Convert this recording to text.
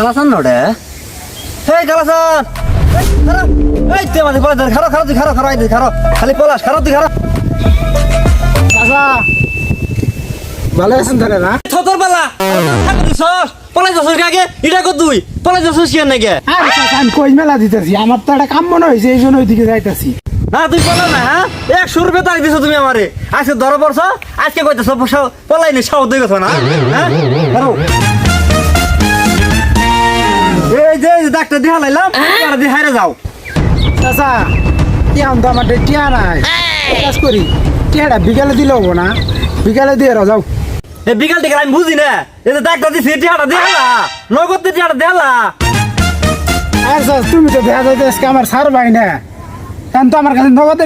গালাসান নড়ে এই গালাসান এই তে মাঝে পড়ে খারো খারো তুই খারো খারো আই খারো খালি পলাশ খারো তুই খারো চাচা ভালো আছেন তাহলে না? থতর পালা দিছস পলাই যাছস আগে এটা কর তুই পলাই যাছস কি নাকি আরে চাচা আমি কই মেলা দিতেছি, আমার তো একটা কাম মনে হয়েছে, এই জন্য ওইদিকে যাইতেছি। না তুই পলা না হ্যাঁ 100 টাকা তাই দিছো তুমি আমারে আজকে ধরা পড়ছ আজকে কইতেছ পলাই নি সাউ দুই কথা না হ্যাঁ খারো এই যে ডাক্তার দেখা লাইলাম আর দি হাইরে যাও চাচা এখন তো আমার টিয়া নাই, কাজ করি টিয়াটা বিকালে দিলে হবো না, বিকালে দিয়ে যাও। এই বিকাল থেকে আমি বুঝি না এই যে ডাক্তার দিছি টিয়াটা দেলা নগদ টিয়াটা দেলা আর চাচা তুমি তো দেখা যাইতে আজকে আমার সার ভাই না, এখন তো আমার কাছে নগদে